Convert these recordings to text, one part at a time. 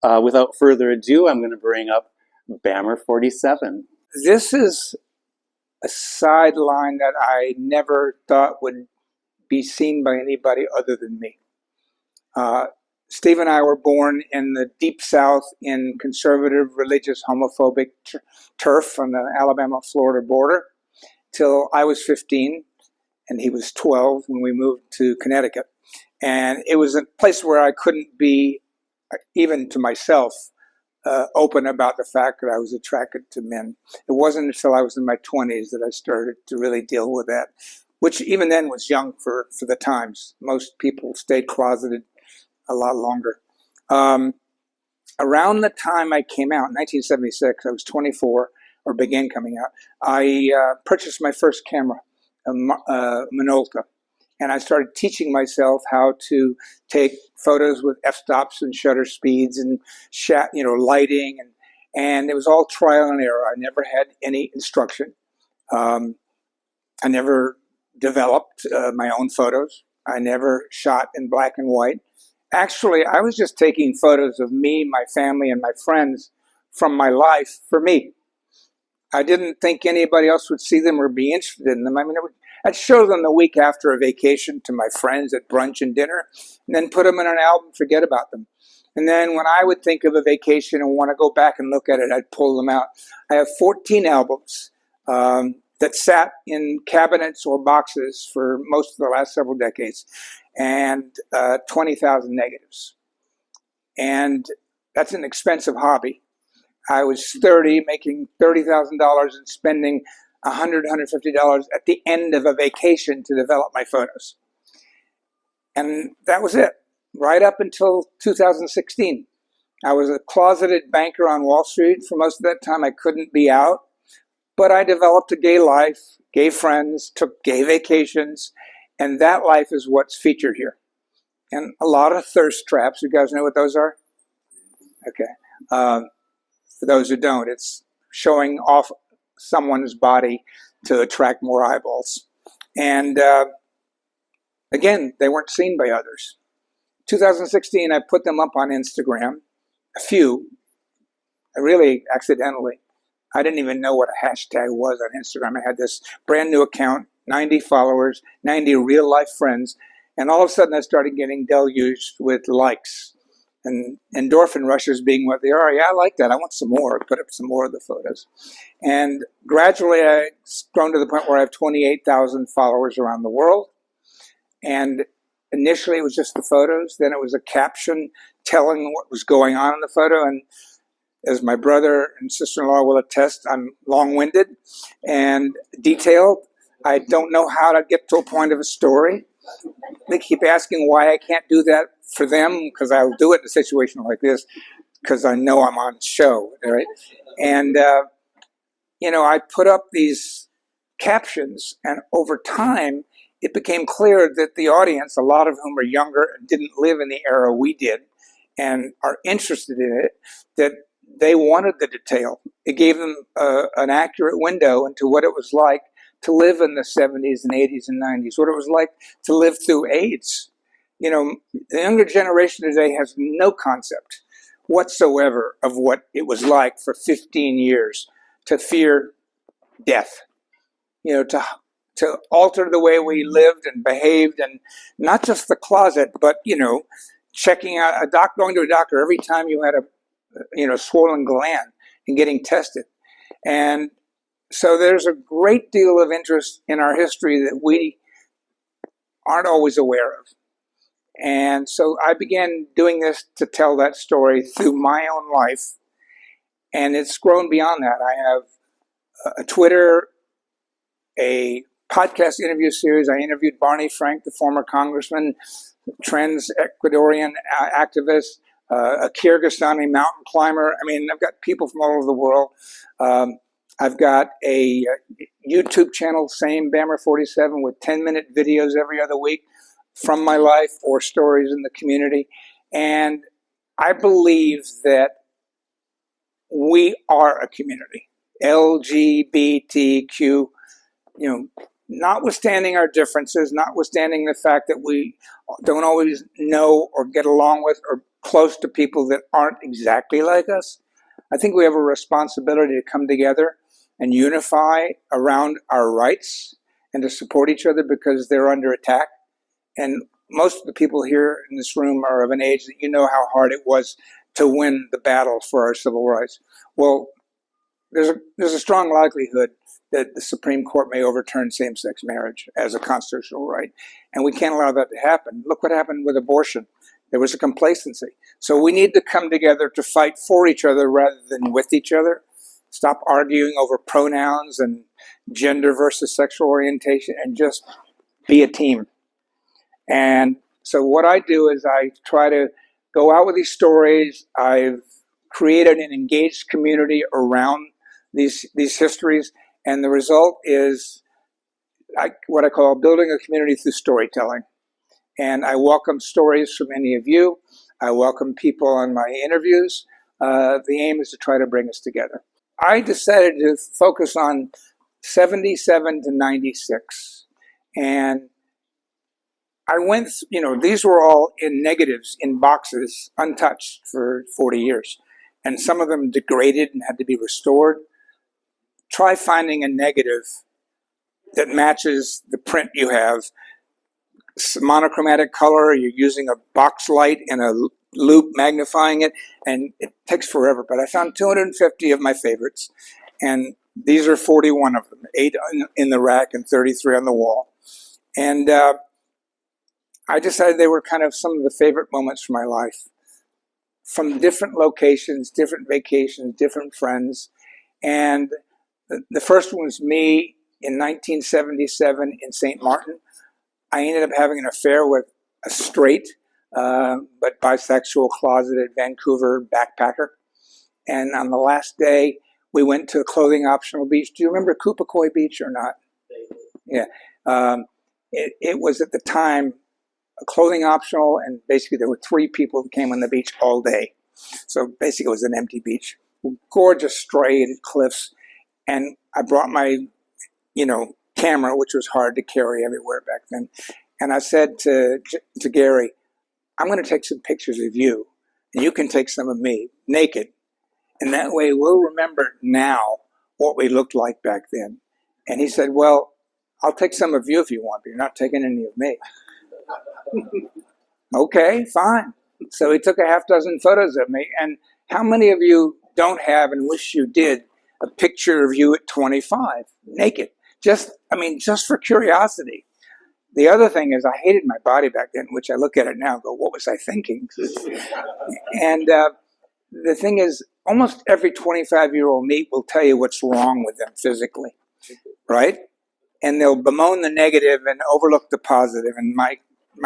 without further ado, I'm going to bring up Bammer 47. This is a sideline that I never thought would be seen by anybody other than me. Steve and I were born in the Deep South in conservative, religious, homophobic turf on the Alabama-Florida border till I was 15 and he was 12 when we moved to Connecticut. And it was a place where I couldn't be, even to myself, open about the fact that I was attracted to men. It wasn't until I was in my 20s that I started to really deal with that, which even then was young for the times. Most people stayed closeted a lot longer. Around the time I came out, in 1976, I was 24, or began coming out, I purchased my first camera, a Minolta. And I started teaching myself how to take photos with f-stops and shutter speeds and lighting, and it was all trial and error. I never had any instruction. I never developed my own photos. I never shot in black and white. Actually, I was just taking photos of me, my family, and my friends from my life for me. I didn't think anybody else would see them or be interested in them. I mean, I'd show them the week after a vacation to my friends at brunch and dinner, and then put them in an album, forget about them. And then when I would think of a vacation and want to go back and look at it, I'd pull them out. I have 14 albums that sat in cabinets or boxes for most of the last several decades, and 20,000 negatives. And that's an expensive hobby. I was 30, making $30,000 and spending $100, $150 at the end of a vacation to develop my photos. And that was it, right up until 2016. I was a closeted banker on Wall Street. For most of that time, I couldn't be out. But I developed a gay life, gay friends, took gay vacations, and that life is what's featured here. And a lot of thirst traps. You guys know what those are? Okay. For those who don't, it's showing off someone's body to attract more eyeballs. And again, they weren't seen by others. 2016, I put them up on Instagram, a few, really accidentally. I didn't even know what a hashtag was on Instagram. I had this brand new account, 90 followers, 90 real life friends, and all of a sudden I started getting deluged with likes. And endorphin rushes being what they are. Yeah, I like that. I want some more. Put up some more of the photos. And gradually I've grown to the point where I have 28,000 followers around the world. And initially it was just the photos. Then it was a caption telling what was going on in the photo. And as my brother and sister-in-law will attest, I'm long-winded and detailed. I don't know how to get to a point of a story. They keep asking why I can't do that for them, because I'll do it in a situation like this, because I know I'm on show, right? And, I put up these captions, and over time, it became clear that the audience, a lot of whom are younger, didn't live in the era we did, and are interested in it, that they wanted the detail. It gave them an accurate window into what it was like to live in the 70s and 80s and 90s, what it was like to live through AIDS. The younger generation today has no concept whatsoever of what it was like for 15 years to fear death, to alter the way we lived and behaved, and not just the closet, but, checking out going to a doctor every time you had a swollen gland and getting tested. And so there's a great deal of interest in our history that we aren't always aware of. And so I began doing this to tell that story through my own life. And it's grown beyond that. I have a Twitter, a podcast interview series. I interviewed Barney Frank, the former congressman, trans Ecuadorian activist, a Kyrgyzstani mountain climber. I mean, I've got people from all over the world. I've got a YouTube channel, same Bammer 47, with 10-minute videos every other week from my life or stories in the community. And I believe that we are a community. LGBTQ, notwithstanding our differences, notwithstanding the fact that we don't always know or get along with or close to people that aren't exactly like us, I think we have a responsibility to come together and unify around our rights and to support each other because they're under attack. And most of the people here in this room are of an age that you know how hard it was to win the battle for our civil rights. Well, there's a strong likelihood that the Supreme Court may overturn same-sex marriage as a constitutional right. And we can't allow that to happen. Look what happened with abortion. There was a complacency. So we need to come together to fight for each other rather than with each other. Stop arguing over pronouns and gender versus sexual orientation and just be a team. And so what I do is I try to go out with these stories. I've created an engaged community around these histories, and the result is what I call building a community through storytelling. And I welcome stories from any of you. I welcome people on my interviews. The aim is to try to bring us together. I decided to focus on 77 to 96. And I went, these were all in negatives, in boxes, untouched for 40 years. And some of them degraded and had to be restored. Try finding a negative that matches the print you have. Monochromatic color, you're using a box light and a loop magnifying it, and it takes forever. But I found 250 of my favorites, and these are 41 of them, 8 in the rack and 33 on the wall. And I decided they were kind of some of the favorite moments from my life, from different locations, different vacations, different friends. And the first one was me in 1977 in St. Martin. I ended up having an affair with a straight but bisexual closeted Vancouver backpacker. And on the last day, we went to a clothing optional beach. Do you remember Kupakoi Beach or not? Yeah. It was at the time a clothing optional, and basically there were 3 people who came on the beach all day. So basically it was an empty beach. Gorgeous striated cliffs. And I brought my, camera, which was hard to carry everywhere back then. And I said to Gary, I'm going to take some pictures of you, and you can take some of me, naked. And that way we'll remember now what we looked like back then. And he said, well, I'll take some of you if you want, but you're not taking any of me. Okay, fine. So he took a half dozen photos of me. And how many of you don't have and wish you did a picture of you at 25, naked? Just for curiosity. The other thing is I hated my body back then, which I look at it now and go, what was I thinking? And the thing is, almost every 25-year-old meet will tell you what's wrong with them physically, right? And they'll bemoan the negative and overlook the positive. And my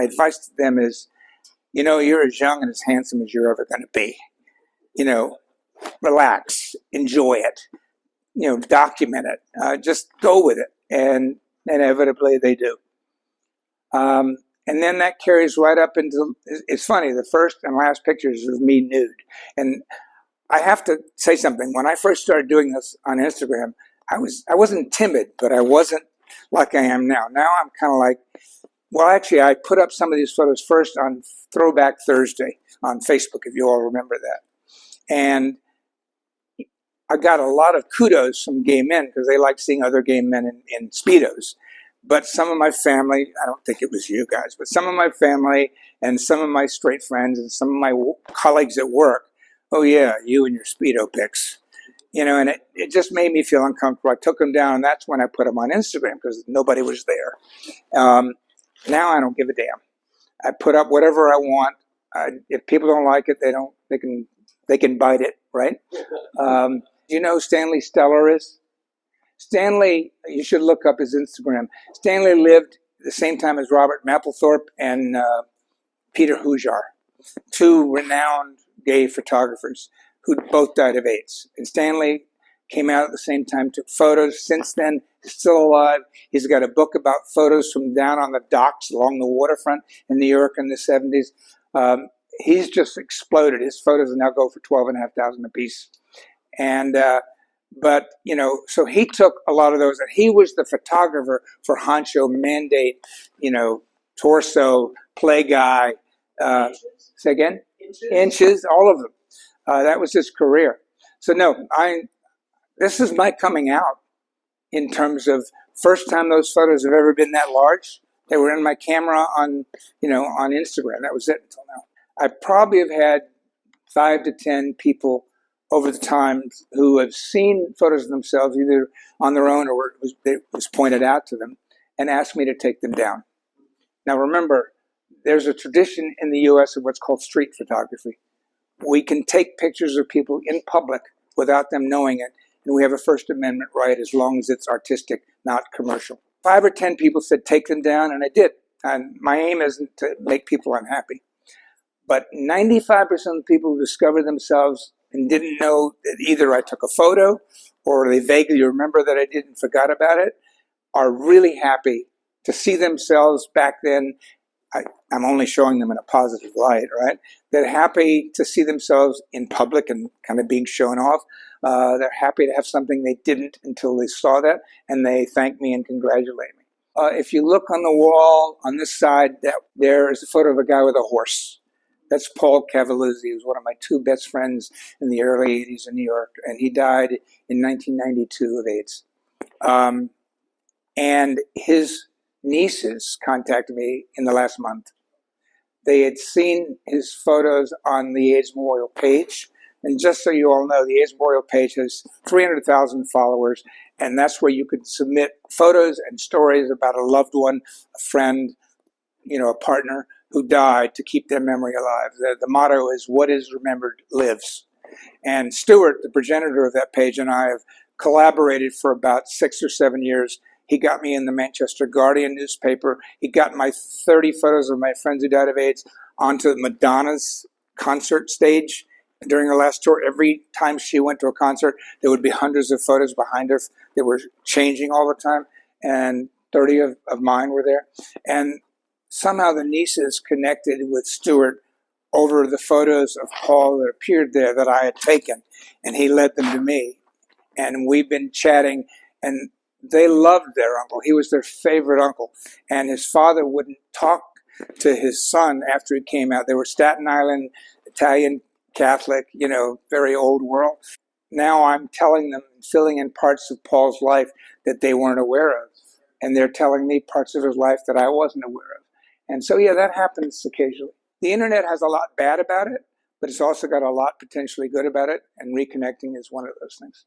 advice to them is, you're as young and as handsome as you're ever going to be. Relax, enjoy it, document it, just go with it. And inevitably they do. And then that carries right up into, it's funny, the first and last pictures of me nude. And I have to say something. When I first started doing this on Instagram, I wasn't timid, but I wasn't like I am now. Now I'm kind of like, well, actually, I put up some of these photos first on Throwback Thursday on Facebook, if you all remember that. And I got a lot of kudos from gay men because they like seeing other gay men in Speedos. But some of my family, I don't think it was you guys, but some of my family and some of my straight friends and some of my colleagues at work, oh yeah, you and your Speedo pics. And it just made me feel uncomfortable. I took them down, and that's when I put them on Instagram because nobody was there. Now I don't give a damn. I put up whatever I want. If people don't like it, they can bite it, right? Do you know who Stanley Steller is? Stanley, you should look up his Instagram. Stanley lived the same time as Robert Mapplethorpe and Peter Hujar, 2 renowned gay photographers who both died of AIDS. And Stanley came out at the same time, took photos. Since then, he's still alive. He's got a book about photos from down on the docks along the waterfront in New York in the 70s. He's just exploded. His photos now go for $12,500 a piece. And But, so he took a lot of those, and he was the photographer for Honcho, Mandate, Torso, Play Guy, say again? Inches, all of them. That was his career. So no, this is my coming out in terms of first time those photos have ever been that large. They were in my camera on Instagram. That was it until now. I probably have had 5 to 10 people over the time who have seen photos of themselves either on their own or it was pointed out to them and asked me to take them down. Now remember, there's a tradition in the US of what's called street photography. We can take pictures of people in public without them knowing it, and we have a First Amendment right as long as it's artistic, not commercial. 5 or 10 people said take them down, and I did. And my aim isn't to make people unhappy. But 95% of the people who discovered themselves and didn't know that either I took a photo or they vaguely remember that I did and forgot about it are really happy to see themselves back then. I'm only showing them in a positive light, right? They're happy to see themselves in public and kind of being shown off. They're happy to have something they didn't until they saw that, and they thank me and congratulate me. If you look on the wall on this side, there is a photo of a guy with a horse. That's Paul Cavalluzzi. He was one of my 2 best friends in the early 80s in New York, and he died in 1992 of AIDS. And his nieces contacted me in the last month. They had seen his photos on the AIDS Memorial page. And just so you all know, the AIDS Memorial page has 300,000 followers, and that's where you could submit photos and stories about a loved one, a friend, a partner who died to keep their memory alive. The motto is, what is remembered lives. And Stuart, the progenitor of that page, and I have collaborated for about 6 or 7 years. He got me in the Manchester Guardian newspaper. He got my 30 photos of my friends who died of AIDS onto Madonna's concert stage during her last tour. Every time she went to a concert, there would be hundreds of photos behind her. They were changing all the time, and 30 of mine were there. And somehow the nieces connected with Stuart over the photos of Paul that appeared there that I had taken, and he led them to me. And we've been chatting, and they loved their uncle. He was their favorite uncle. And his father wouldn't talk to his son after he came out. They were Staten Island, Italian, Catholic, very old world. Now I'm telling them, filling in parts of Paul's life that they weren't aware of. And they're telling me parts of his life that I wasn't aware of. And so, yeah, that happens occasionally. The internet has a lot bad about it, but it's also got a lot potentially good about it. And reconnecting is one of those things.